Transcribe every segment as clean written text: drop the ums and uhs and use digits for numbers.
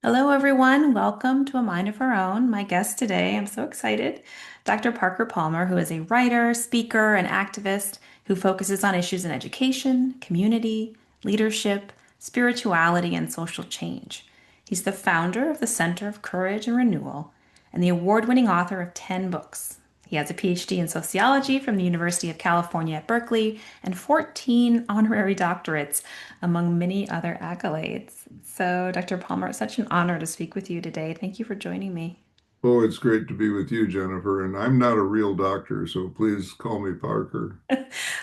Hello, everyone. Welcome to A Mind of Her Own. My guest today, I'm so excited, Dr. Parker Palmer, who is a writer, speaker, and activist who focuses on issues in education, community, leadership, spirituality, and social change. He's the founder of the Center of Courage and Renewal and the award-winning author of 10 books. He has a PhD in sociology from the University of California at Berkeley and 14 honorary doctorates, among many other accolades. So, Dr. Palmer, it's such an honor to speak with you today. Thank you for joining me. Oh, it's great to be with you, Jennifer. And I'm not a real doctor, so please call me Parker.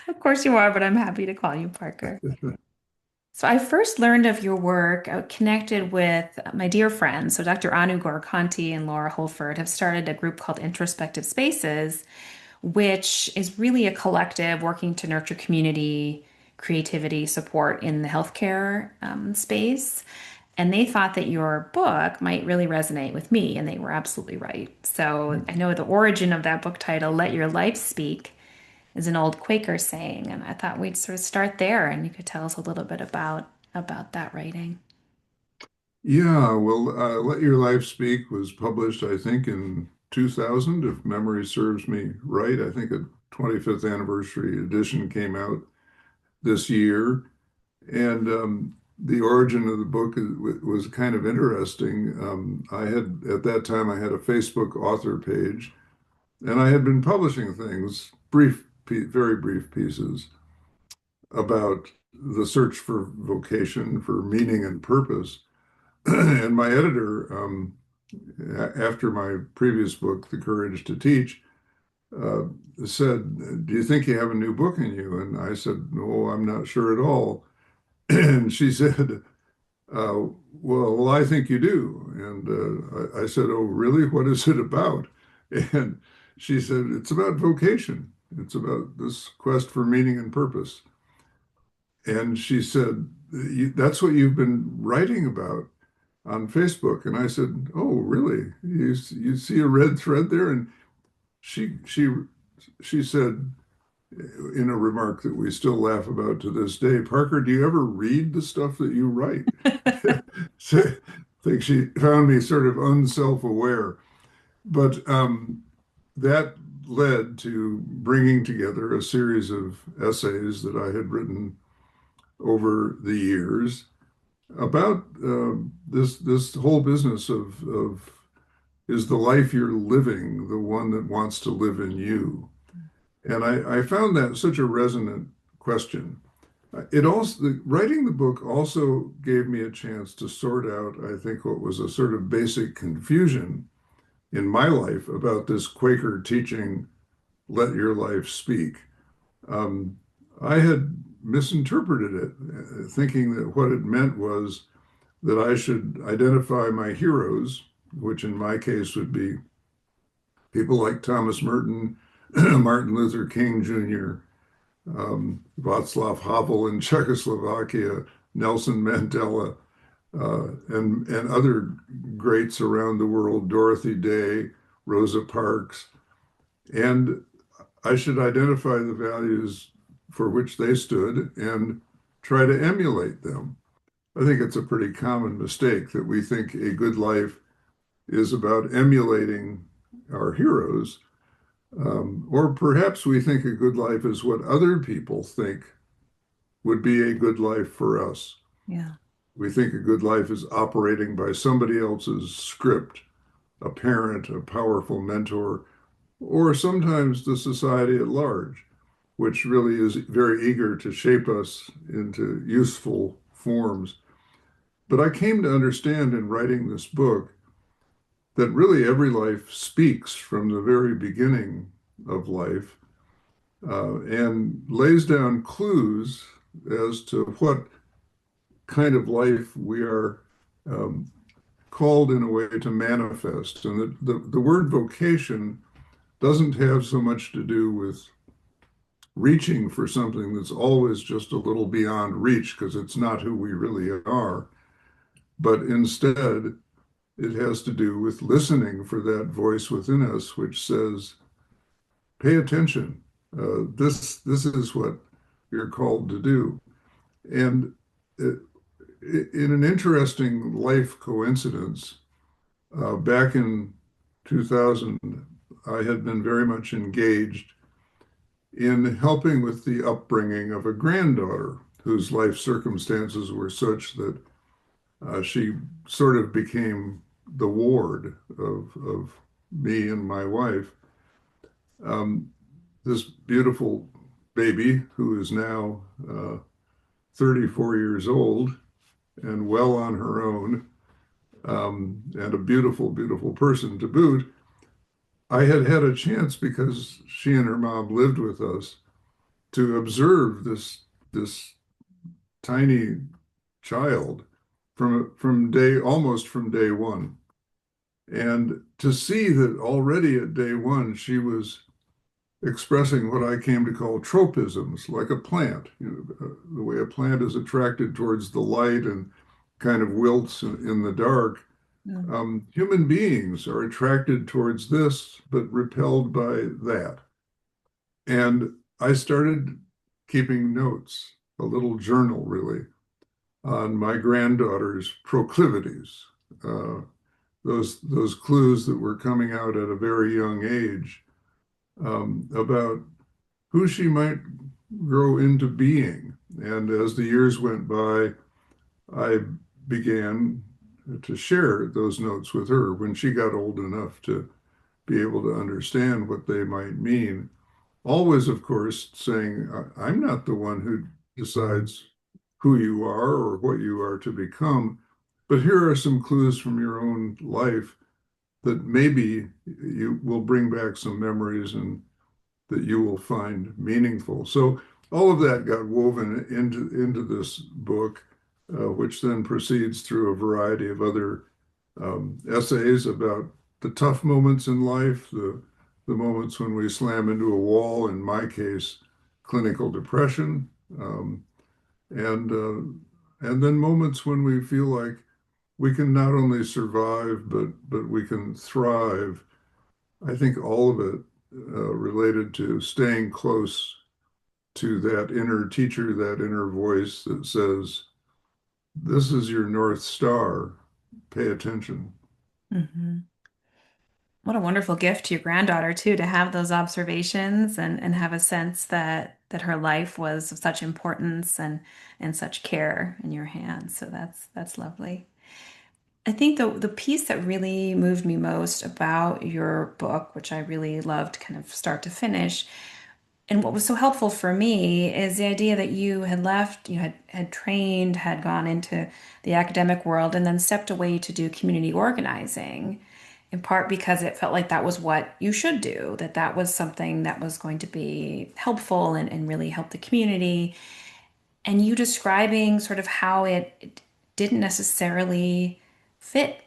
Of course you are, but I'm happy to call you Parker. So I first learned of your work. I connected with my dear friends. So Dr. Anu Gorokanti and Laura Holford have started a group called Introspective Spaces, which is really a collective working to nurture community, creativity, support in the healthcare space. And they thought that your book might really resonate with me, and they were absolutely right. So I know the origin of that book title, Let Your Life Speak, is an old Quaker saying, and I thought we'd sort of start there, and you could tell us a little bit about that writing. Yeah, well, Let Your Life Speak was published, I think, in 2000, if memory serves me right. I think a 25th anniversary edition came out this year. And the origin of the book was kind of interesting. At that time, I had a Facebook author page, and I had been publishing things, very brief pieces about the search for vocation, for meaning and purpose. And my editor, after my previous book, The Courage to Teach, uh, said, "Do you think you have a new book in you?" And I said, "No, I'm not sure at all." And she said, well, I think you do. And I said, "Oh, really? What is it about?" And she said, "It's about vocation. It's about this quest for meaning and purpose." And she said, "That's what you've been writing about on Facebook." And I said, "Oh, really? You see a red thread there?" And she she she said in a remark that we still laugh about to this day, "Parker, do you ever read the stuff that you write?" So I think she found me sort of unself-aware. But that led to bringing together a series of essays that I had written over the years about this whole business of is the life you're living the one that wants to live in you? And I found that such a resonant question. Writing the book also gave me a chance to sort out, I think, what was a sort of basic confusion in my life about this Quaker teaching, let your life speak. Um, I had misinterpreted it, thinking that what it meant was that I should identify my heroes, which in my case would be people like Thomas Merton, Martin Luther King Jr., Václav Havel in Czechoslovakia, Nelson Mandela, and other greats around the world, Dorothy Day, Rosa Parks. And I should identify the values for which they stood and try to emulate them. I think it's a pretty common mistake that we think a good life is about emulating our heroes. Or perhaps we think a good life is what other people think would be a good life for us. Yeah. We think a good life is operating by somebody else's script, a parent, a powerful mentor, or sometimes the society at large, which really is very eager to shape us into useful forms. But I came to understand in writing this book that really every life speaks from the very beginning of life and lays down clues as to what kind of life we are um, called in a way to manifest. And the word vocation doesn't have so much to do with reaching for something that's always just a little beyond reach because it's not who we really are, but instead it has to do with listening for that voice within us which says, pay attention. This is what you're called to do. And it, in an interesting life coincidence, back in 2000, I had been very much engaged in helping with the upbringing of a granddaughter whose life circumstances were such that she sort of became the ward of me and my wife. Um, this beautiful baby who is now 34 years old and well on her own, and a beautiful, beautiful person to boot. I had had a chance because she and her mom lived with us to observe this tiny child from day almost from day one, and to see that already at day one she was expressing what I came to call tropisms, like a plant. The way a plant is attracted towards the light and kind of wilts in the dark. Mm. Human beings are attracted towards this, but repelled by that. And I started keeping notes, a little journal really, on my granddaughter's proclivities, uh, those clues that were coming out at a very young age, about who she might grow into being. And as the years went by, I began to share those notes with her when she got old enough to be able to understand what they might mean. Always, of course, saying, I'm not the one who decides who you are or what you are to become, but here are some clues from your own life that maybe you will bring back some memories and that you will find meaningful. So all of that got woven into this book, which then proceeds through a variety of other essays about the tough moments in life, the moments when we slam into a wall, in my case, clinical depression, um, and then moments when we feel like we can not only survive but we can thrive. I think all of it related to staying close to that inner teacher, that inner voice that says, "This is your North Star. Pay attention." Mhm. What a wonderful gift to your granddaughter too, to have those observations and have a sense that her life was of such importance and such care in your hands. So that's lovely. I think the piece that really moved me most about your book, which I really loved kind of start to finish, and what was so helpful for me is the idea that you had left, you had trained, had gone into the academic world, and then stepped away to do community organizing, in part because it felt like that was what you should do, that that was something that was going to be helpful and really help the community. And you describing sort of how it didn't necessarily fit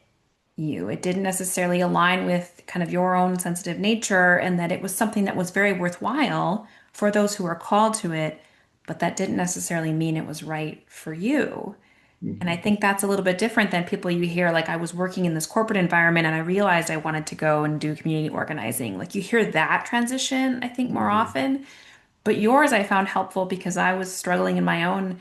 you. It didn't necessarily align with kind of your own sensitive nature, and that it was something that was very worthwhile for those who are called to it, but that didn't necessarily mean it was right for you. And I Mhm. think that's a little bit different than people you hear, like I was working in this corporate environment and I realized I wanted to go and do community organizing. Like you hear that transition, I think, more Mhm. often. But yours I found helpful because I was struggling in my own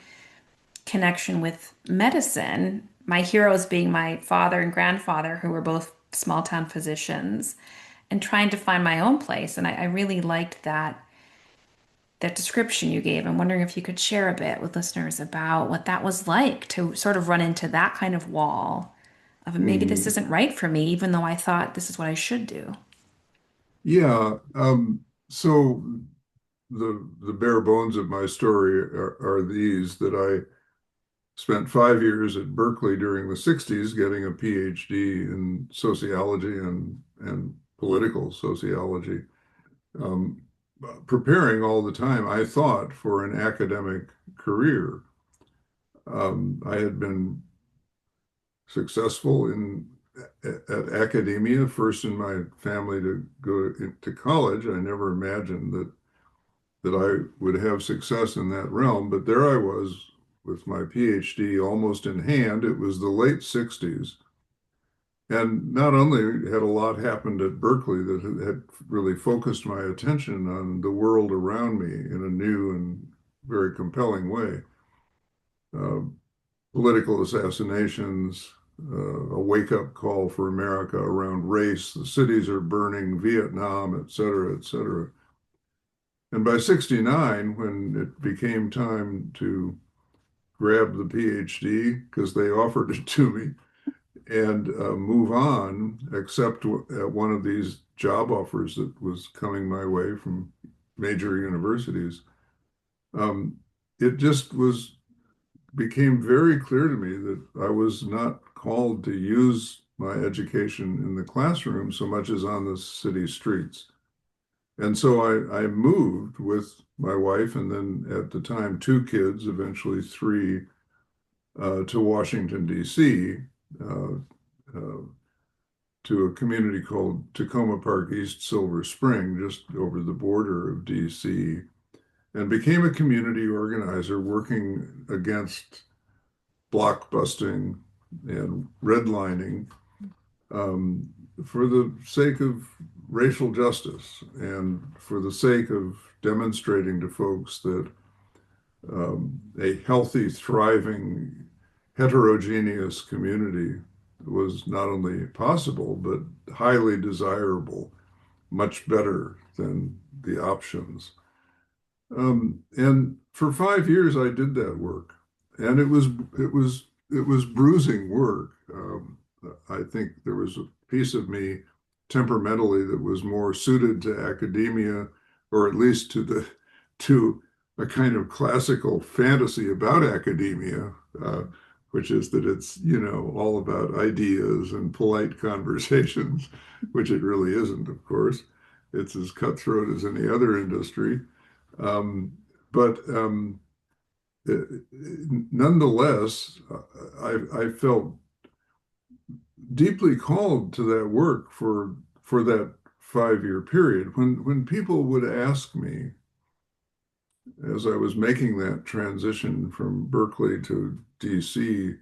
connection with medicine. My heroes being my father and grandfather, who were both small town physicians, and trying to find my own place. And I really liked that description you gave. I'm wondering if you could share a bit with listeners about what that was like to sort of run into that kind of wall of maybe this Mhm. isn't right for me, even though I thought this is what I should do. Yeah. So the bare bones of my story are these: that I spent 5 years at Berkeley during the 60s getting a PhD in sociology and political sociology, um, preparing all the time, I thought, for an academic career. I had been successful at academia, first in my family to go to college. I never imagined that I would have success in that realm, but there I was with my PhD almost in hand. It was the late 60s. And not only had a lot happened at Berkeley that had really focused my attention on the world around me in a new and very compelling way, uh, political assassinations, a wake-up call for America around race. The cities are burning, Vietnam, et cetera, et cetera. And by 69, when it became time to grab the PhD, because they offered it to me, and move on, accept one of these job offers that was coming my way from major universities, um, it just became very clear to me that I was not called to use my education in the classroom so much as on the city streets. And so I moved with my wife and then at the time two kids, eventually three, to Washington, D.C., uh, uh, to a community called Tacoma Park East Silver Spring, just over the border of D.C., and became a community organizer working against blockbusting and redlining, um, for the sake of racial justice and for the sake of demonstrating to folks that a healthy, thriving, heterogeneous community was not only possible, but highly desirable, much better than the options. And for 5 years, I did that work, and it was bruising work. I think there was a piece of me temperamentally that was more suited to academia, or at least to a kind of classical fantasy about academia, uh, which is that it's all about ideas and polite conversations, which it really isn't, of course. It's as cutthroat as any other industry. Um, but uh, nonetheless, I felt deeply called to that work for that 5 year period. When people would ask me, as I was making that transition from Berkeley to DC,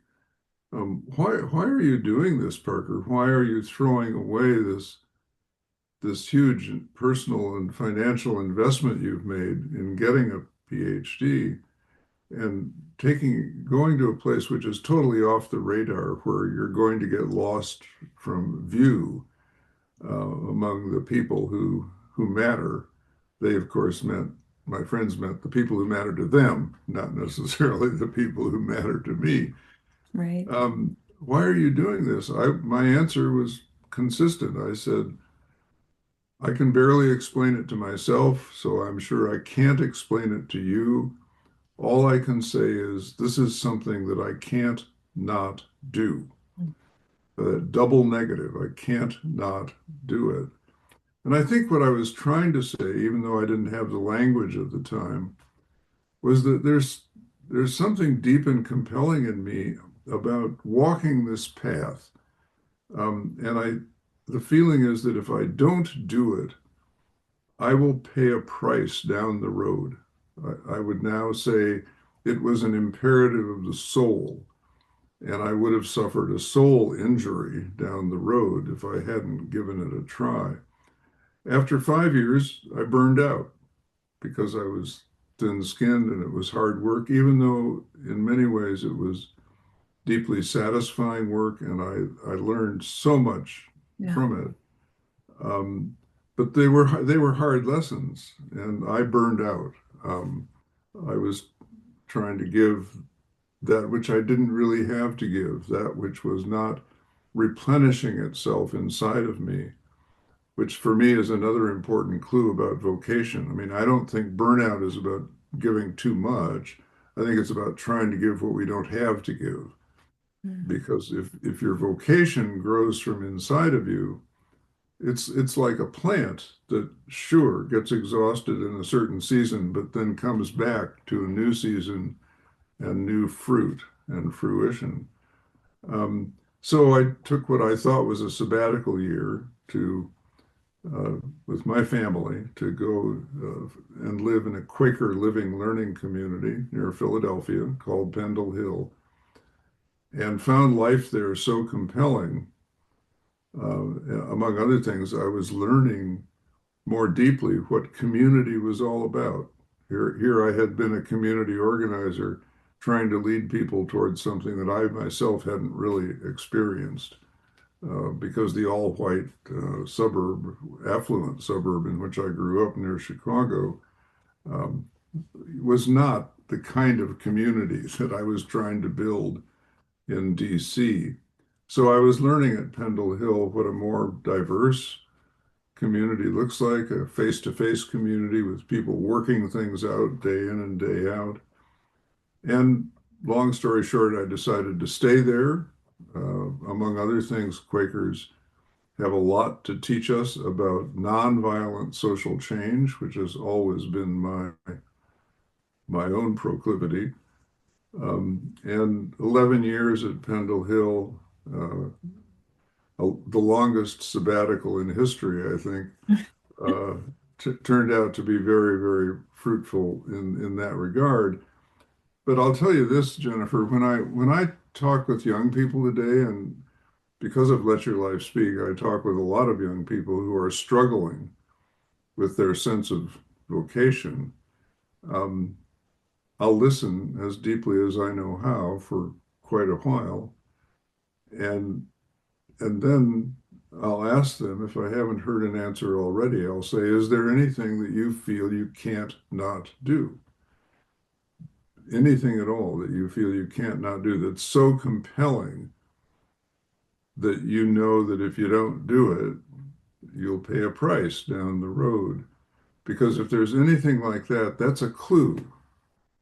why are you doing this, Parker? Why are you throwing away this huge personal and financial investment you've made in getting a PhD? And going to a place which is totally off the radar, where you're going to get lost from view among the people who matter. They, of course, meant my friends meant the people who matter to them, not necessarily the people who matter to me. Right. Why are you doing this? My answer was consistent. I said, I can barely explain it to myself, so I'm sure I can't explain it to you. All I can say is this is something that I can't not do. Double negative. I can't not do it. And I think what I was trying to say, even though I didn't have the language at the time, was that there's something deep and compelling in me about walking this path. And the feeling is that if I don't do it, I will pay a price down the road. I would now say it was an imperative of the soul, and I would have suffered a soul injury down the road if I hadn't given it a try. After 5 years, I burned out because I was thin-skinned and it was hard work, even though in many ways it was deeply satisfying work, and I learned so much Yeah. from it. Um, but they were hard lessons, and I burned out. Um, I was trying to give that which I didn't really have to give, that which was not replenishing itself inside of me, which for me is another important clue about vocation. I mean, I don't think burnout is about giving too much. I think it's about trying to give what we don't have to give. Mm. Because if your vocation grows from inside of you, it's like a plant that sure gets exhausted in a certain season, but then comes back to a new season and new fruit and fruition. So I took what I thought was a sabbatical year to uh, with my family to go and live in a Quaker living learning community near Philadelphia called Pendle Hill, and found life there so compelling. Among other things, I was learning more deeply what community was all about. Here I had been a community organizer trying to lead people towards something that I myself hadn't really experienced. Because the all-white suburb, affluent suburb in which I grew up near Chicago, um, was not the kind of community that I was trying to build in DC. So I was learning at Pendle Hill what a more diverse community looks like, a face-to-face community with people working things out day in and day out. And long story short, I decided to stay there. Among other things, Quakers have a lot to teach us about nonviolent social change, which has always been my own proclivity. And 11 years at Pendle Hill, uh, the longest sabbatical in history, I think, uh, turned out to be very, very fruitful in that regard. But I'll tell you this, Jennifer, when I talk with young people today, and because of Let Your Life Speak, I talk with a lot of young people who are struggling with their sense of vocation. Um, I'll listen as deeply as I know how for quite a while, and then I'll ask them if I haven't heard an answer already. I'll say, "Is there anything that you feel you can't not do? Anything at all that you feel you can't not do that's so compelling that you know that if you don't do it, you'll pay a price down the road?" Because if there's anything like that, that's a clue.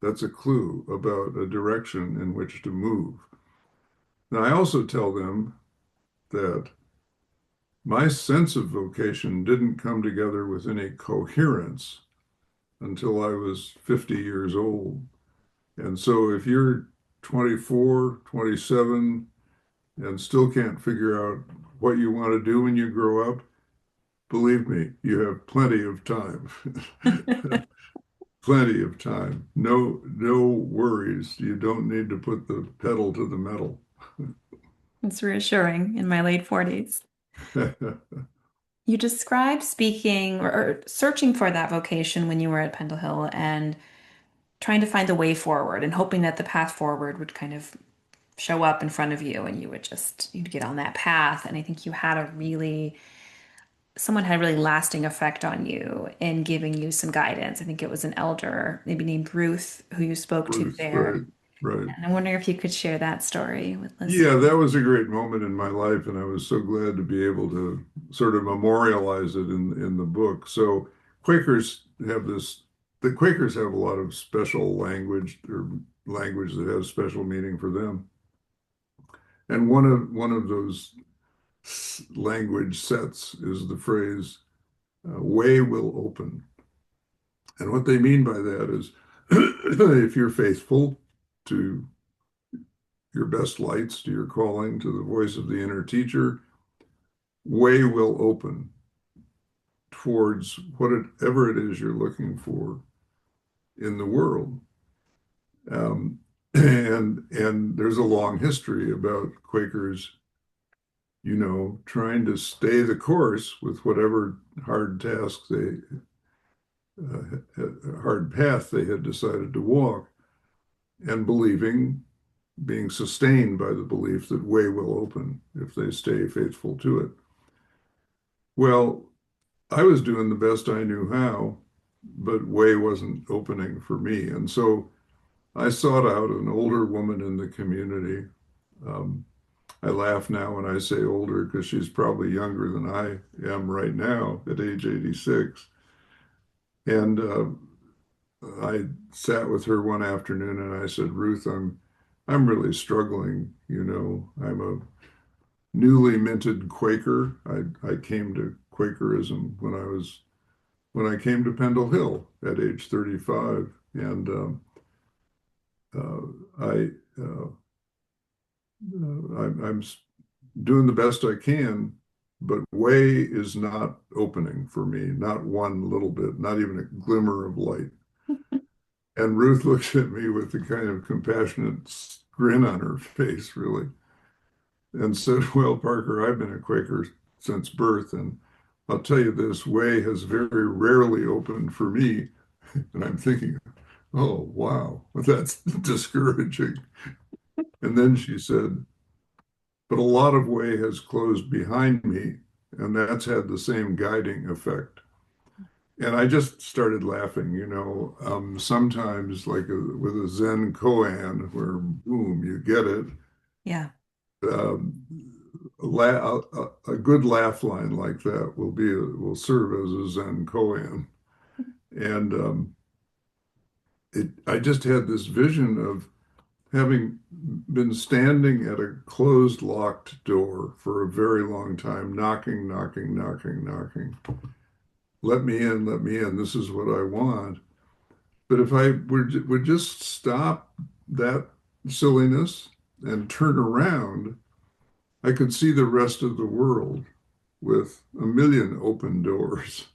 That's a clue about a direction in which to move. Now, I also tell them that my sense of vocation didn't come together with any coherence until I was 50 years old. And so if you're 24, 27, and still can't figure out what you want to do when you grow up, believe me, you have plenty of time. Plenty of time. No, no worries. You don't need to put the pedal to the metal. It's reassuring in my late 40s. You described speaking or searching for that vocation when you were at Pendle Hill and trying to find the way forward and hoping that the path forward would kind of show up in front of you and you'd get on that path. And I think someone had a really lasting effect on you in giving you some guidance. I think it was an elder, maybe named Ruth, who you spoke to Ruth, there. right, right. And I'm wondering if you could share that story with listeners. Yeah, that was a great moment in my life, and I was so glad to be able to sort of memorialize it in the book. So Quakers have this, the Quakers have a lot of special language or language that has special meaning for them. And one of those language sets is the phrase "way will open." And what they mean by that is if you're faithful to your best lights, to your calling, to the voice of the inner teacher, way will open towards whatever it is you're looking for in the world. Um, and there's a long history about Quakers, trying to stay the course with whatever hard task hard path they had decided to walk, and being sustained by the belief that way will open if they stay faithful to it. Well, I was doing the best I knew how, but way wasn't opening for me. And so I sought out an older woman in the community. Um, I laugh now when I say older because she's probably younger than I am right now at age 86. And I sat with her one afternoon and I said, "Ruth, I'm really struggling. I'm a newly minted Quaker. I came to Quakerism when I came to Pendle Hill at age 35, and uh, I I'm doing the best I can, but way is not opening for me, not one little bit, not even a glimmer of light." And Ruth looked at me with the kind of compassionate grin on her face, really, and said, "Well, Parker, I've been a Quaker since birth, and I'll tell you this way has very rarely opened for me." And I'm thinking, Oh, wow. That's discouraging. And then she said, but a lot of way has closed behind me, and that's had the same guiding effect. And I just started laughing, sometimes like with a Zen koan where boom, you get it. Yeah. Um, a good laugh line like that will serve as a Zen koan. And I just had this vision of having been standing at a closed, locked door for a very long time, knocking, knocking, knocking, knocking. Let me in, let me in. This is what I want. But if I would just stop that silliness and turn around, I could see the rest of the world with a million open doors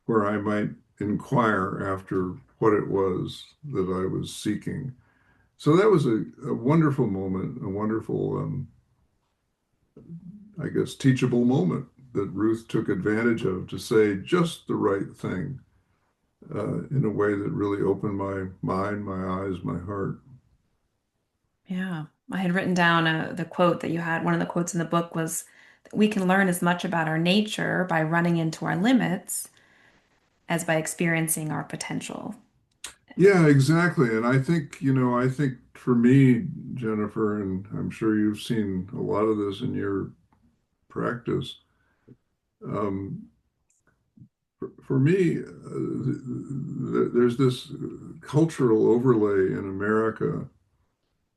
where I might inquire after what it was that I was seeking. So that was a wonderful moment, a wonderful, I guess, teachable moment that Ruth took advantage of to say just the right thing in a way that really opened my mind, my eyes, my heart. Yeah. I had written down the quote that you had. One of the quotes in the book was that we can learn as much about our nature by running into our limits as by experiencing our potential. Yeah, exactly. And I think for me, Jennifer, and I'm sure you've seen a lot of this in your practice, um, for me, there's this cultural overlay in America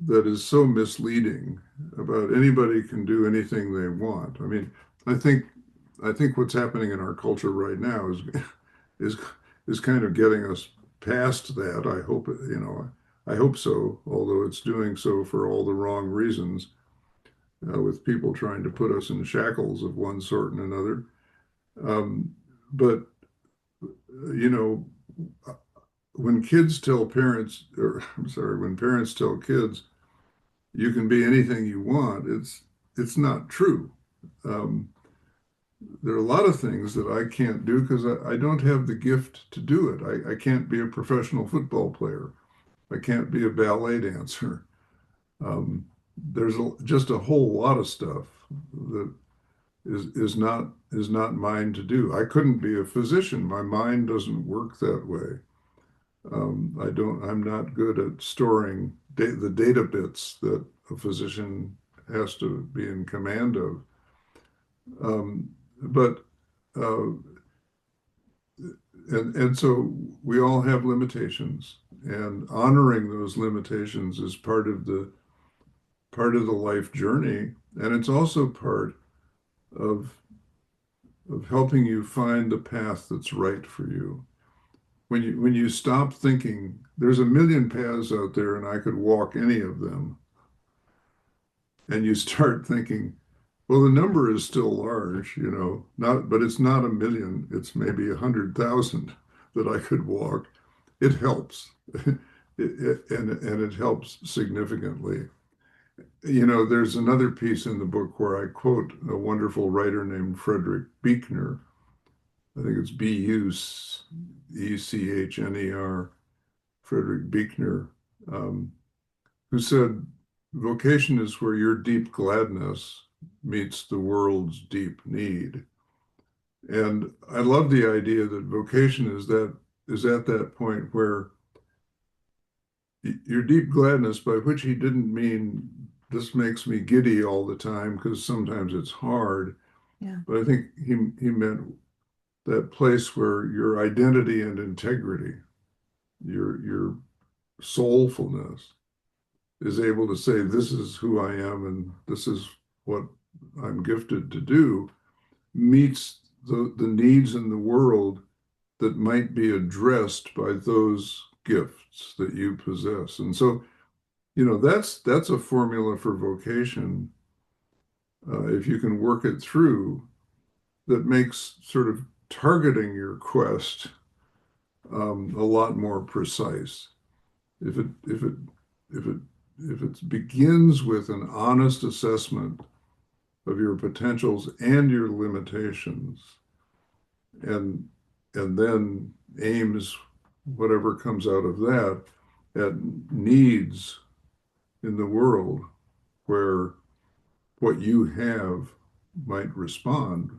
that is so misleading about anybody can do anything they want. I mean, I think I think what's happening in our culture right now is is kind of getting us past that. I hope so, although it's doing so for all the wrong reasons, with people trying to put us in shackles of one sort and another. But you know, when kids tell parents, or I'm sorry, when parents tell kids, you can be anything you want, it's not true. Um, there are a lot of things that I can't do because I don't have the gift to do it. I can't be a professional football player. I can't be a ballet dancer. Um, just a whole lot of stuff that is not mine to do. I couldn't be a physician. My mind doesn't work that way. I'm not good at storing the data bits that a physician has to be in command of. But uh, and so we all have limitations, and honoring those limitations is part of the life journey, and it's also part of helping you find the path that's right for you. When you stop thinking there's a million paths out there and I could walk any of them, and you start thinking, well, the number is still large, not, but it's not a million. It's maybe 100,000 that I could walk. It helps, and it helps significantly. There's another piece in the book where I quote a wonderful writer named Frederick Buechner. I think it's Buechner, Frederick Buechner, um, who said, vocation is where your deep gladness meets the world's deep need. And I love the idea that vocation is at that point where your deep gladness, by which he didn't mean this makes me giddy all the time, because sometimes it's hard, Yeah. but I think he meant that place where your identity and integrity, your soulfulness is able to say, this is who I am and this is what I'm gifted to do, meets the needs in the world that might be addressed by those gifts that you possess. And so, that's a formula for vocation. If you can work it through, that makes sort of targeting your quest a lot more precise. If it if it if it if it begins with an honest assessment of your potentials and your limitations, and then aims whatever comes out of that at needs in the world where what you have might respond,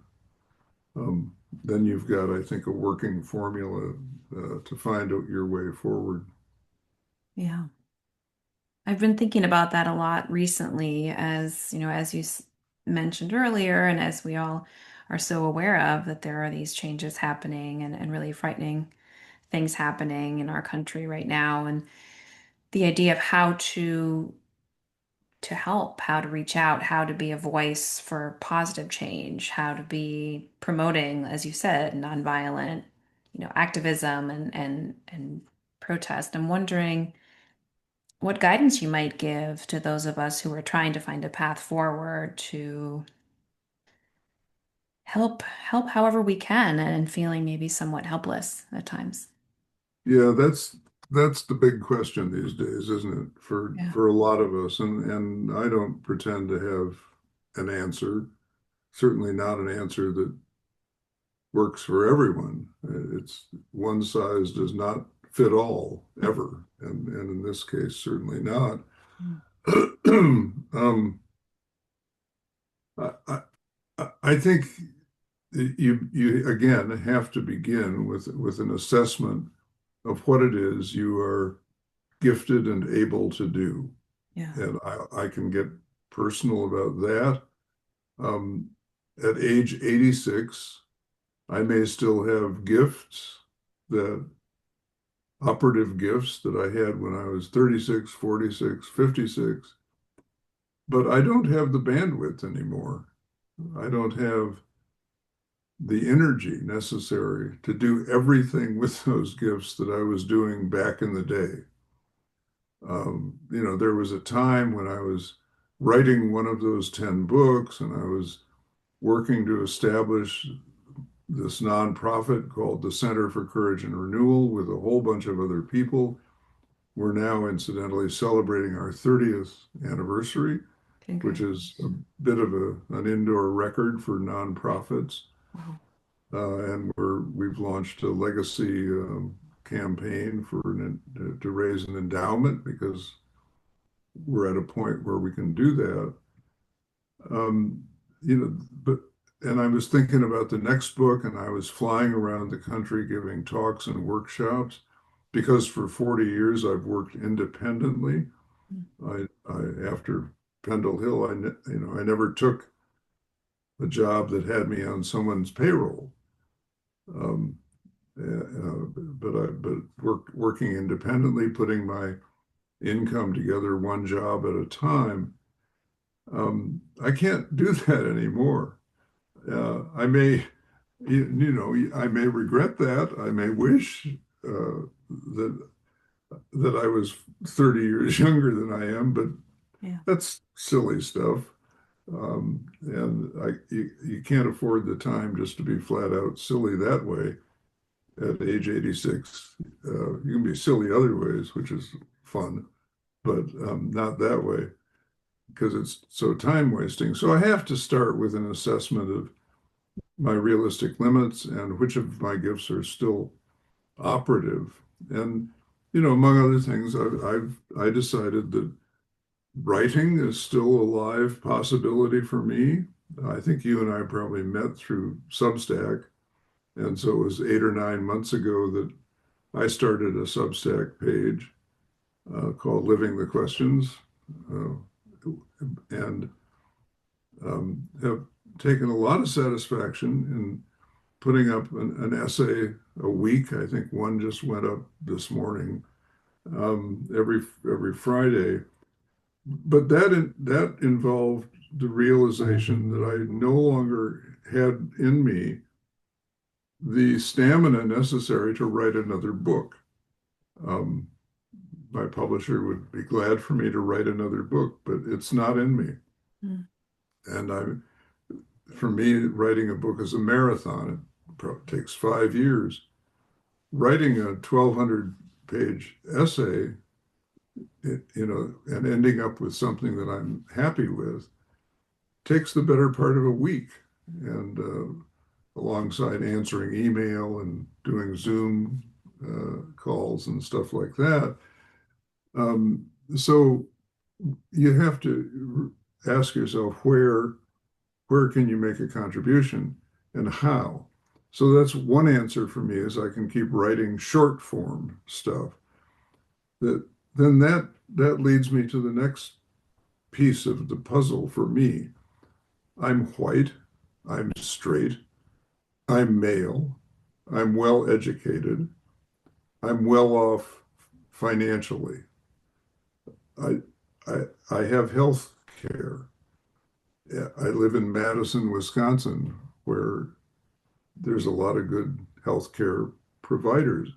um, then you've got, I think, a working formula to find out your way forward. Yeah. I've been thinking about that a lot recently, as you know, as you mentioned earlier, and as we all are so aware of, that there are these changes happening and really frightening things happening in our country right now. And the idea of how to help, how to reach out, how to be a voice for positive change, how to be promoting, as you said, nonviolent, activism and protest. I'm wondering what guidance you might give to those of us who are trying to find a path forward to help however we can and feeling maybe somewhat helpless at times. Yeah, that's the big question these days, isn't it? Yeah. For a lot of us, and I don't pretend to have an answer. Certainly not an answer that works for everyone. It's one size does not fit all ever, and in this case, certainly not. Mm. um, I, I think you again have to begin with an assessment of what it is you are gifted and able to do. Yeah. And I can get personal about that. Um, at age 86, I may still have gifts that operative gifts that I had when I was 36, 46, 56, but I don't have the bandwidth anymore. I don't have the energy necessary to do everything with those gifts that I was doing back in the day. There was a time when I was writing one of those 10 books and I was working to establish this nonprofit called the Center for Courage and Renewal with a whole bunch of other people. We're now, incidentally, celebrating our 30th anniversary, which is a Congratulations. bit of an indoor record for nonprofits. Wow. And we've launched a legacy campaign to raise an endowment because we're at a point where we can do that. Um, but and I was thinking about the next book, and I was flying around the country giving talks and workshops because for 40 years I've worked independently. After Pendle Hill, I never took a job that had me on someone's payroll. Um, but working independently, putting my income together one job at a time. I can't do that anymore. I may, I may regret that. I may wish that I was 30 years younger than I am, but Yeah. that's silly stuff. And you can't afford the time just to be flat out silly that way at age 86. You can be silly other ways, which is fun, but not that way because it's so time wasting. So I have to start with an assessment of my realistic limits and which of my gifts are still operative. And, among other things, I decided that writing is still a live possibility for me. I think you and I probably met through Substack. And so it was 8 or 9 months ago that I started a Substack page called Living the Questions, uh, and have taken a lot of satisfaction in putting up an essay a week. I think one just went up this morning, every Friday. But that involved the realization that I no longer had in me the stamina necessary to write another book. Um, my publisher would be glad for me to write another book, but it's not in me. Mm. And for me, writing a book is a marathon. It takes 5 years. Writing a 1,200 page essay, and ending up with something that I'm happy with takes the better part of a week. And alongside answering email and doing Zoom calls and stuff like that. So you have to ask yourself where can you make a contribution and how. So that's one answer for me is I can keep writing short form stuff. That then that leads me to the next piece of the puzzle for me. I'm white, I'm straight, I'm male, I'm well educated, I'm well off financially. I I have health care. I live in Madison, Wisconsin, where there's a lot of good health care providers.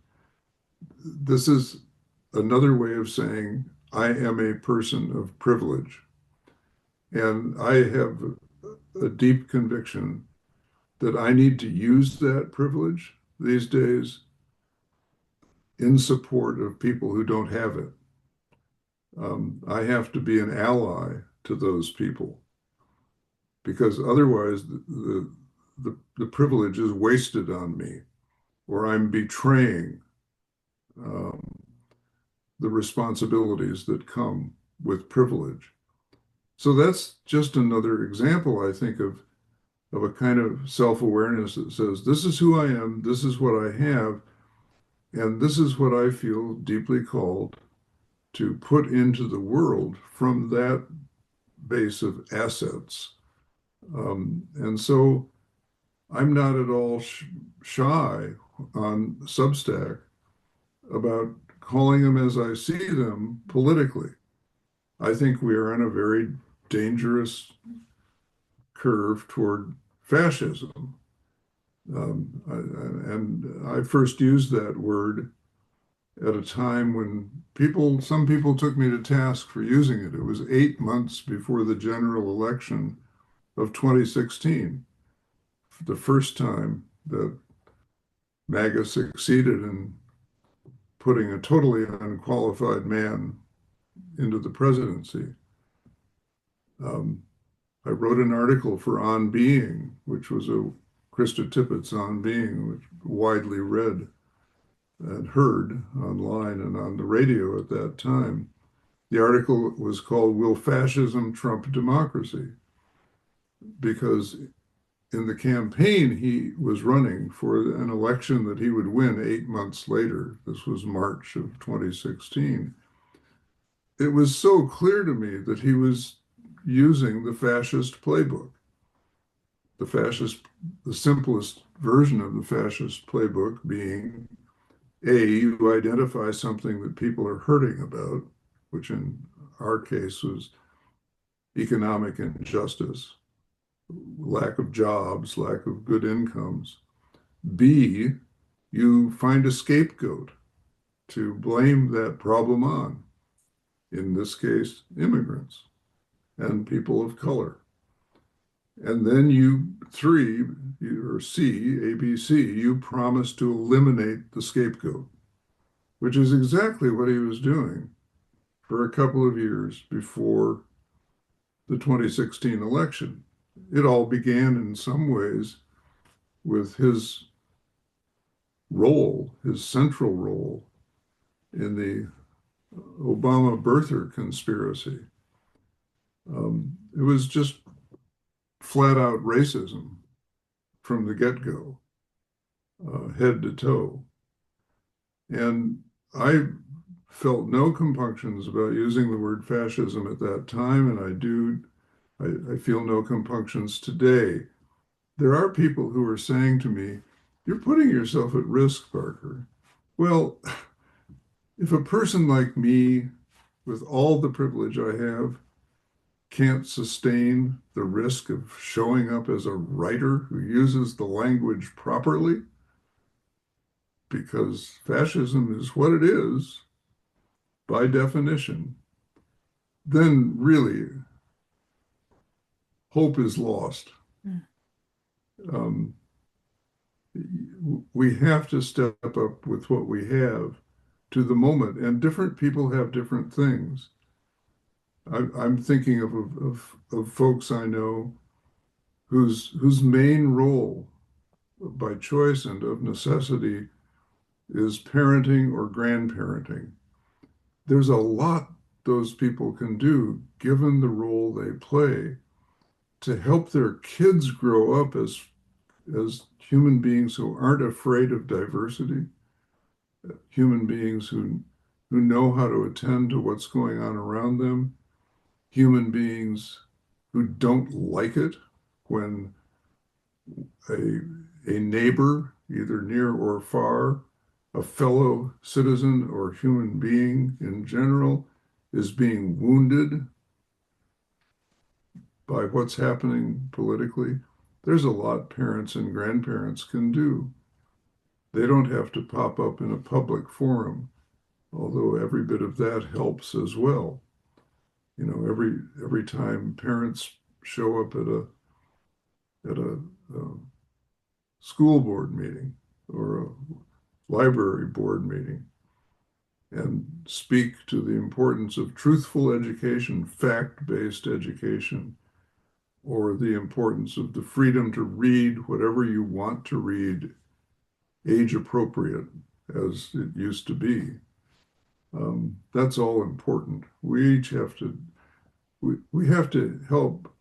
This is another way of saying I am a person of privilege. And I have a deep conviction that I need to use that privilege these days in support of people who don't have it. I have to be an ally to those people because otherwise the privilege is wasted on me or I'm betraying um, the responsibilities that come with privilege. So that's just another example, I think, of a kind of self-awareness that says, this is who I am, this is what I have, and this is what I feel deeply called to put into the world from that base of assets. And so I'm not at all shy on Substack about calling them as I see them politically. I think we are on a very dangerous curve toward fascism. And I first used that word at a time when some people took me to task for using it. It was 8 months before the general election of 2016, the first time that MAGA succeeded in putting a totally unqualified man into the presidency. Um, I wrote an article for On Being, which was a Krista Tippett's On Being, which widely read and heard online and on the radio at that time. The article was called Will Fascism Trump Democracy? Because in the campaign, he was running for an election that he would win 8 months later. This was March of 2016. It was so clear to me that he was using the fascist playbook. The fascist, the simplest version of the fascist playbook being you identify something that people are hurting about, which in our case was economic injustice, lack of jobs, lack of good incomes. B, you find a scapegoat to blame that problem on, in this case, immigrants and people of color. And then three, or C, ABC, you promise to eliminate the scapegoat, which is exactly what he was doing for a couple of years before the 2016 election. It all began in some ways with his central role in the Obama birther conspiracy. It was just flat out racism from the get-go, head to toe. And I felt no compunctions about using the word fascism at that time, and I feel no compunctions today. There are people who are saying to me, you're putting yourself at risk, Parker. Well, if a person like me, with all the privilege I have, can't sustain the risk of showing up as a writer who uses the language properly, because fascism is what it is by definition, then really hope is lost. Mm. Um, we have to step up with what we have to the moment, and different people have different things. I'm thinking of folks I know whose main role by choice and of necessity is parenting or grandparenting. There's a lot those people can do, given the role they play, to help their kids grow up as human beings who aren't afraid of diversity, human beings who know how to attend to what's going on around them, human beings who don't like it when a, a neighbor, either near or far, a fellow citizen or human being in general, is being wounded by what's happening politically. There's a lot parents and grandparents can do. They don't have to pop up in a public forum, although every bit of that helps as well. You know, every time parents show up at a school board meeting or a library board meeting and speak to the importance of truthful education, fact-based education, or the importance of the freedom to read whatever you want to read, age appropriate as it used to be. That's all important. We each have to we have to help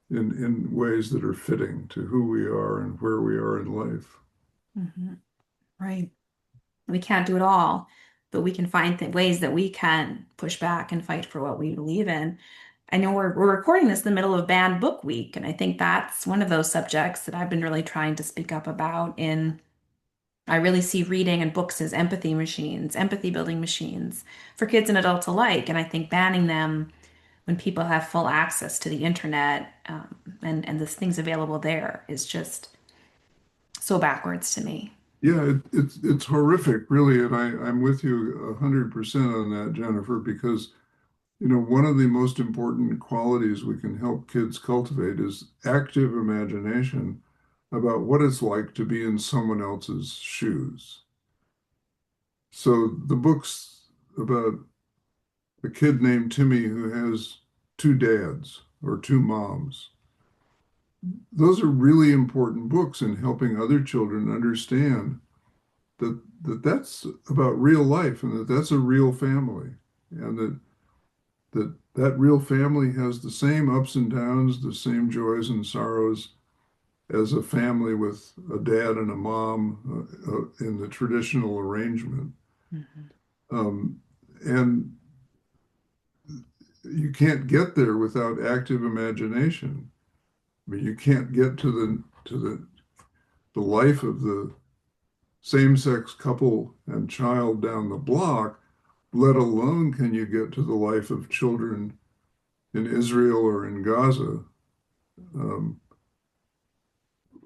in ways that are fitting to who we are and where we are in life. Mhm. Right. We can't do it all, but we can find th ways that we can push back and fight for what we believe in. I know we're recording this in the middle of Banned Book Week, and I think that's one of those subjects that I've been really trying to speak up about in I really see reading and books as empathy machines, empathy building machines for kids and adults alike. And I think banning them when people have full access to the internet and the things available there is just so backwards to me. Yeah, it's horrific, really, and I'm with you 100% on that, Jennifer, because you know one of the most important qualities we can help kids cultivate is active imagination about what it's like to be in someone else's shoes. So the books about a kid named Timmy who has two dads or two moms, those are really important books in helping other children understand that's about real life and that's a real family and that real family has the same ups and downs, the same joys and sorrows as a family with a dad and a mom in the traditional arrangement. Mhm. Um, and you can't get there without active imagination. I mean, you can't get to the life of the same-sex couple and child down the block, let alone can you get to the life of children in Israel or in Gaza um,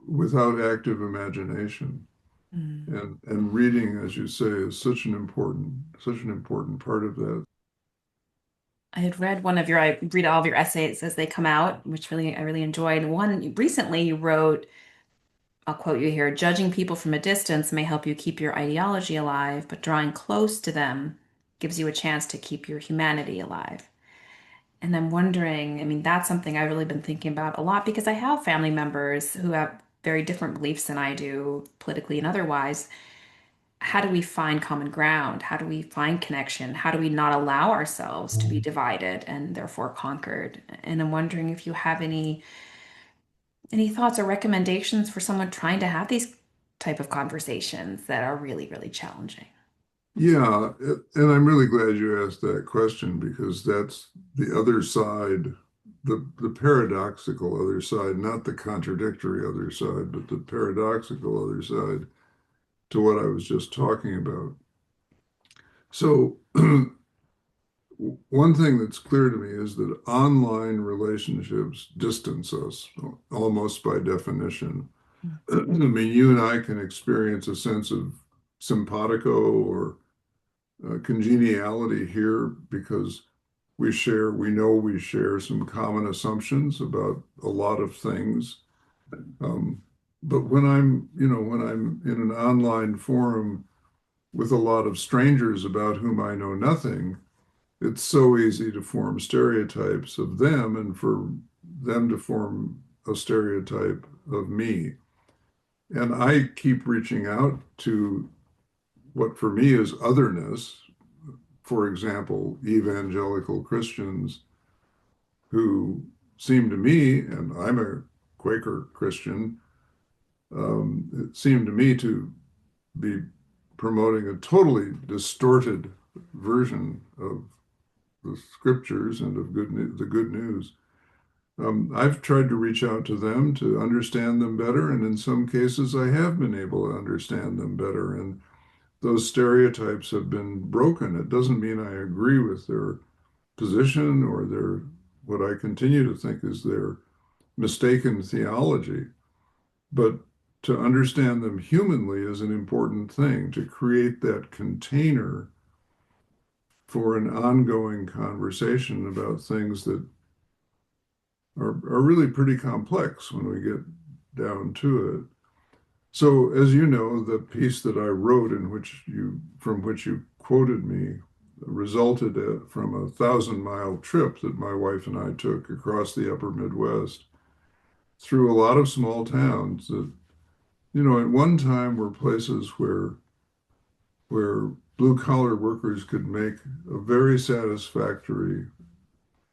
without active imagination. Mm. And reading, as you say, is such an important part of that. I had read one of your, I read all of your essays as they come out, which really, I really enjoyed. One recently you wrote, I'll quote you here, judging people from a distance may help you keep your ideology alive, but drawing close to them gives you a chance to keep your humanity alive. And I'm wondering, I mean, that's something I've really been thinking about a lot because I have family members who have very different beliefs than I do, politically and otherwise. How do we find common ground? How do we find connection? How do we not allow ourselves to be divided and therefore conquered? And I'm wondering if you have any thoughts or recommendations for someone trying to have these type of conversations that are really, really challenging. Yeah, and I'm really glad you asked that question because that's the other side, the paradoxical other side, not the contradictory other side, but the paradoxical other side to what I was just talking about. So one thing that's clear to me is that online relationships distance us almost by definition. I mean, you and I can experience a sense of simpatico or congeniality here because we know we share some common assumptions about a lot of things. Um, but when I'm in an online forum with a lot of strangers about whom I know nothing, it's so easy to form stereotypes of them and for them to form a stereotype of me. And I keep reaching out to what for me is otherness, for example, evangelical Christians who seem to me, and I'm a Quaker Christian, it seemed to me to be promoting a totally distorted version of the scriptures and of the good news. I've tried to reach out to them to understand them better, and in some cases, I have been able to understand them better. And those stereotypes have been broken. It doesn't mean I agree with their position or their what I continue to think is their mistaken theology, but to understand them humanly is an important thing, to create that container for an ongoing conversation about things that are really pretty complex when we get down to it. So, as you know, the piece that I wrote from which you quoted me resulted from a 1,000-mile trip that my wife and I took across the upper Midwest through a lot of small towns that, at one time were places where blue collar workers could make a very satisfactory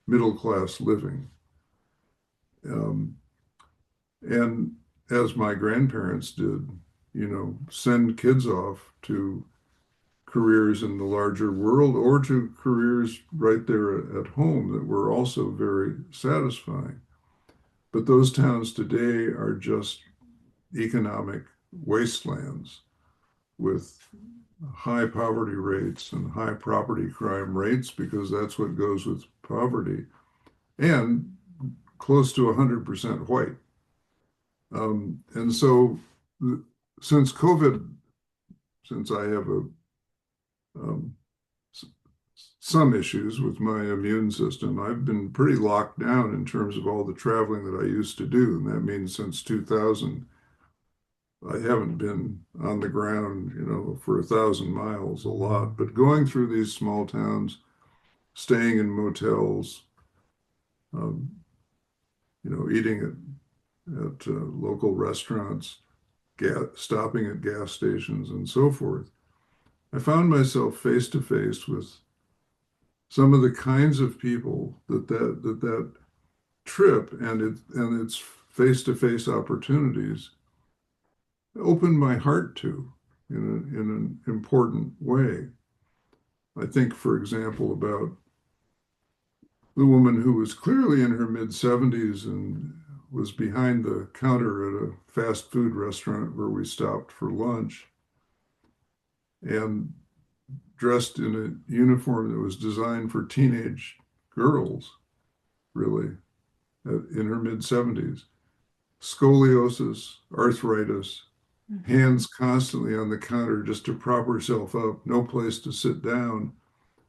middle class living. Um, and as my grandparents did, send kids off to careers in the larger world or to careers right there at home that were also very satisfying. But those towns today are just economic wastelands with high poverty rates and high property crime rates because that's what goes with poverty and close to 100% white. And so since COVID, since I have um, some issues with my immune system, I've been pretty locked down in terms of all the traveling that I used to do. And that means since 2000, I haven't been on the ground, for 1,000 miles a lot. But going through these small towns, staying in motels, um, eating at local restaurants, stopping at gas stations, and so forth, I found myself face to face with some of the kinds of people that trip and its face to face opportunities opened my heart to in an important way. I think, for example, about the woman who was clearly in her mid 70s and was behind the counter at a fast food restaurant where we stopped for lunch and dressed in a uniform that was designed for teenage girls, really, in her mid 70s. Scoliosis, arthritis, Mhm. hands constantly on the counter just to prop herself up, no place to sit down,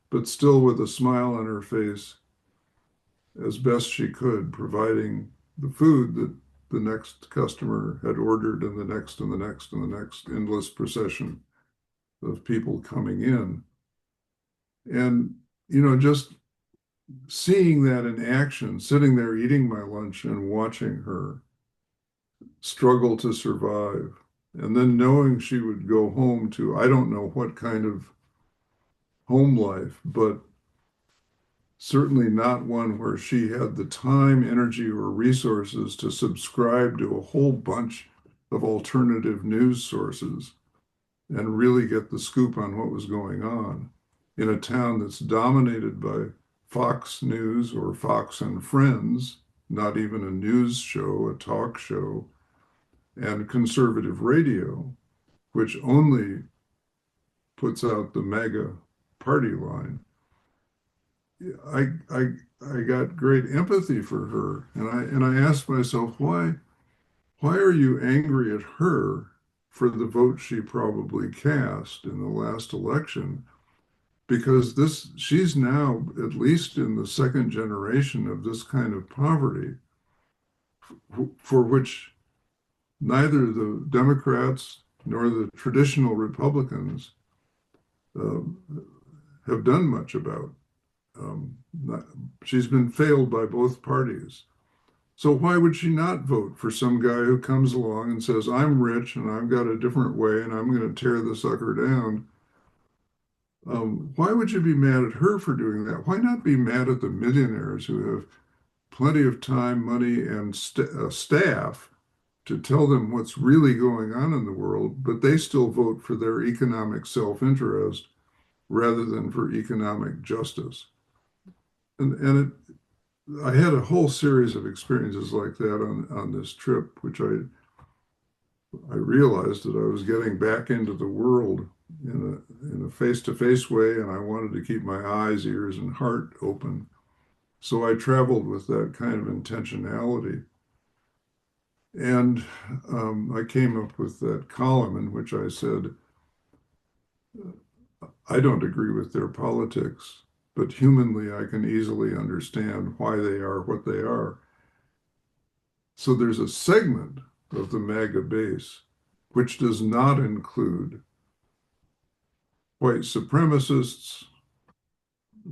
but still with a smile on her face as best she could, providing the food that the next customer had ordered and the next and the next and the next endless procession of people coming in. And, just seeing that in action, sitting there eating my lunch and watching her struggle to survive, and then knowing she would go home to, I don't know what kind of home life, but certainly not one where she had the time, energy, or resources to subscribe to a whole bunch of alternative news sources and really get the scoop on what was going on in a town that's dominated by Fox News or Fox and Friends, not even a news show, a talk show, and conservative radio, which only puts out the mega party line. I got great empathy for her, and I asked myself, why are you angry at her for the vote she probably cast in the last election? Because she's now at least in the second generation of this kind of poverty for which neither the Democrats nor the traditional Republicans uh, have done much about. Um, not, she's been failed by both parties. So why would she not vote for some guy who comes along and says, I'm rich and I've got a different way and I'm going to tear the sucker down? Why would you be mad at her for doing that? Why not be mad at the millionaires who have plenty of time, money, and staff to tell them what's really going on in the world, but they still vote for their economic self-interest rather than for economic justice? I had a whole series of experiences like that on this trip, which I realized that I was getting back into the world in a face-to-face way, and I wanted to keep my eyes, ears, and heart open. So I traveled with that kind of intentionality. And I came up with that column in which I said, I don't agree with their politics, but humanly I can easily understand why they are what they are. So there's a segment of the MAGA base which does not include white supremacists,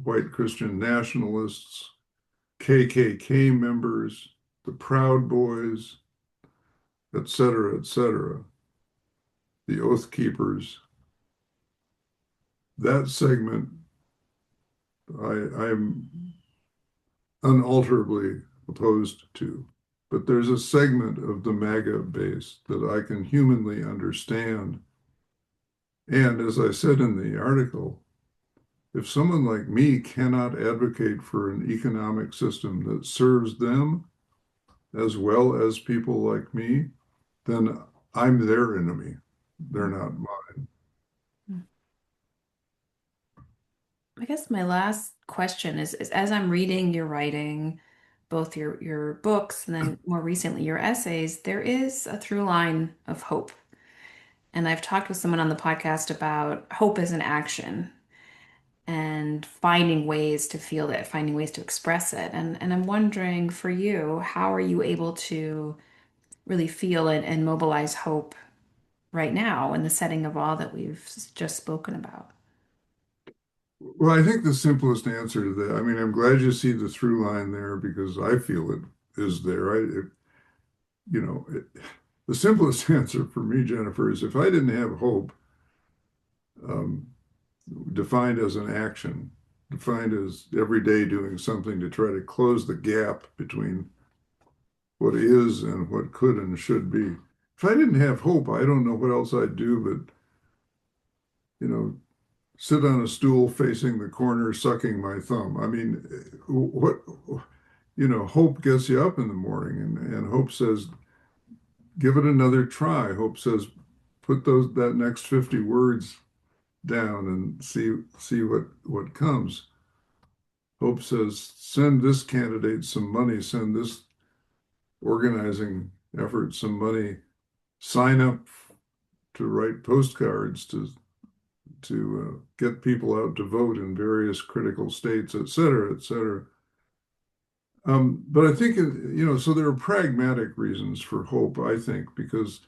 white Christian nationalists, KKK members, the Proud Boys, et cetera, the Oath Keepers. That segment I'm unalterably opposed to. But there's a segment of the MAGA base that I can humanly understand. And as I said in the article, if someone like me cannot advocate for an economic system that serves them as well as people like me, then I'm their enemy. They're not mine. I guess my last question is as I'm reading your writing, both your books and then more recently your essays, there is a through line of hope. And I've talked with someone on the podcast about hope as an action and finding ways to feel it, finding ways to express it. And I'm wondering for you, how are you able to really feel it and mobilize hope right now in the setting of all that we've just spoken about? Well, I think the simplest answer to that, I mean, I'm glad you see the through line there because I feel it is there. You know, the simplest answer for me, Jennifer, is if I didn't have hope, um, defined as an action, defined as every day doing something to try to close the gap between what is and what could and should be. If I didn't have hope, I don't know what else I'd do but, you know, sit on a stool facing the corner, sucking my thumb. I mean, what, hope gets you up in the morning and hope says, give it another try. Hope says, put that next 50 words down and see what comes. Hope says, send this candidate some money, send this organizing effort some money, sign up to write postcards to get people out to vote in various critical states, et cetera, et cetera. But I think, so there are pragmatic reasons for hope, I think, because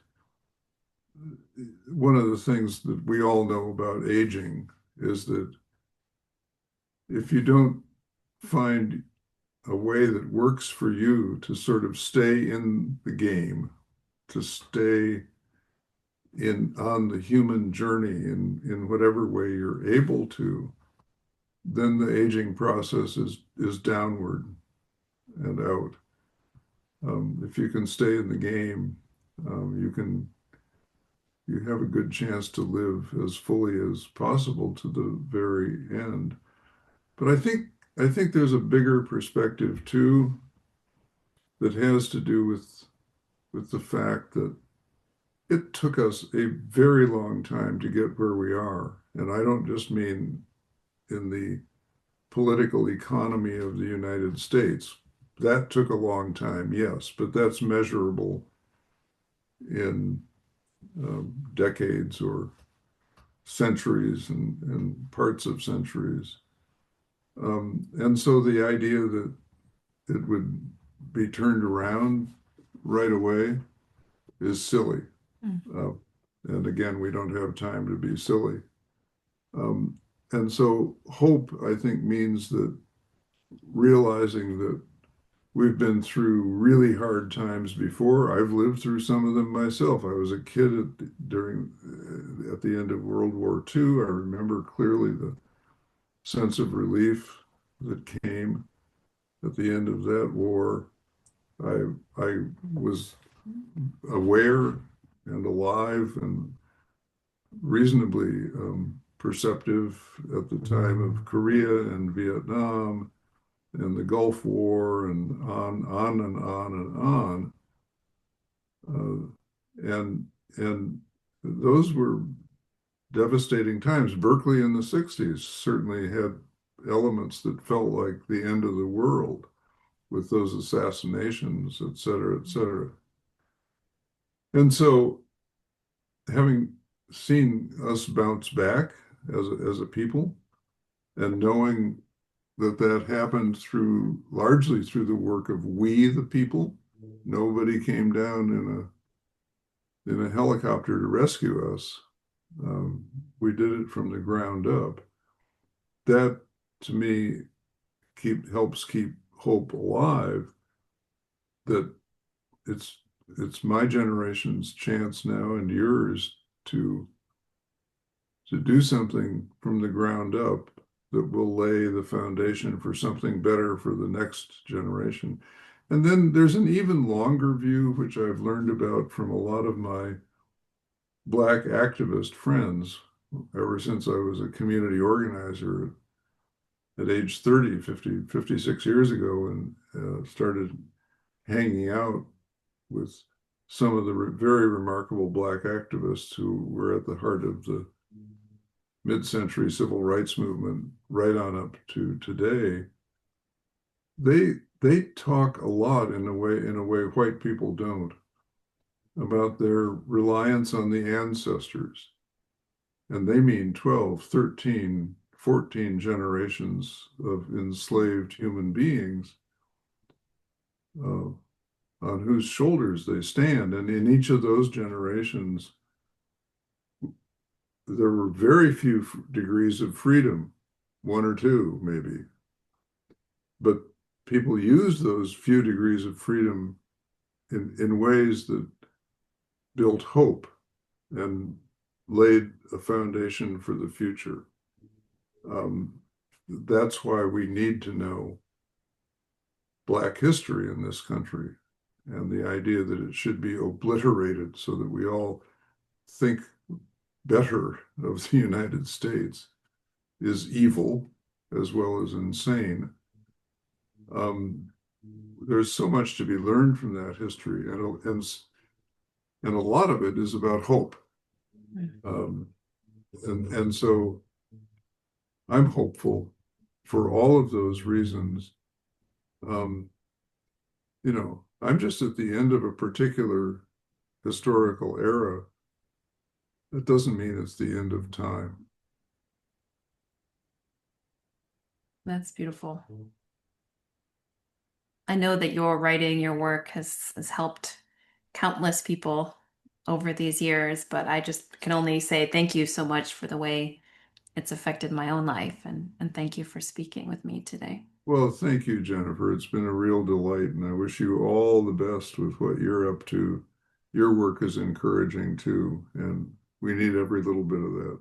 one of the things that we all know about aging is that if you don't find a way that works for you to sort of stay in the game, to stay in on the human journey in whatever way you're able to, then the aging process is downward and out. If you can stay in the game, you have a good chance to live as fully as possible to the very end. But I think there's a bigger perspective too that has to do with the fact that it took us a very long time to get where we are. And I don't just mean in the political economy of the United States. That took a long time, yes, but that's measurable in decades or centuries and parts of centuries. And so the idea that it would be turned around right away is silly. Mm. Uh, and again, we don't have time to be silly. Um, and so hope, I think, means that realizing that we've been through really hard times before. I've lived through some of them myself. I was a kid at the end of World War II. I remember clearly the sense of relief that came at the end of that war. I was aware and alive and reasonably perceptive at the time of Korea and Vietnam and the Gulf War and on and on and on. And and those were devastating times. Berkeley in the 60s certainly had elements that felt like the end of the world with those assassinations, et cetera, et cetera. And so having seen us bounce back as a people and knowing that that happened through largely through the work of we the people. Nobody came down in a helicopter to rescue us. We did it from the ground up. That to me helps keep hope alive that it's it's my generation's chance now and yours to do something from the ground up that will lay the foundation for something better for the next generation. And then there's an even longer view, which I've learned about from a lot of my Black activist friends ever since I was a community organizer at age 30, 50, 56 years ago, and started hanging out with some of the very remarkable Black activists who were at the heart of the mid-century civil rights movement right on up to today. They talk a lot in a way white people don't about their reliance on the ancestors. And they mean 12, 13, 14 generations of enslaved human beings uh, on whose shoulders they stand. And in each of those generations, there were very few degrees of freedom, one or two maybe, but people used those few degrees of freedom in ways that built hope and laid a foundation for the future. Um, that's why we need to know Black history in this country and the idea that it should be obliterated so that we all think better of the United States is evil as well as insane. Um, there's so much to be learned from that history, and a lot of it is about hope. Um, and so I'm hopeful for all of those reasons. Um, I'm just at the end of a particular historical era. That doesn't mean it's the end of time. That's beautiful. I know that your writing, your work has helped countless people over these years, but I just can only say thank you so much for the way it's affected my own life and thank you for speaking with me today. Well, thank you, Jennifer. It's been a real delight, and I wish you all the best with what you're up to. Your work is encouraging too, and we need every little bit of that.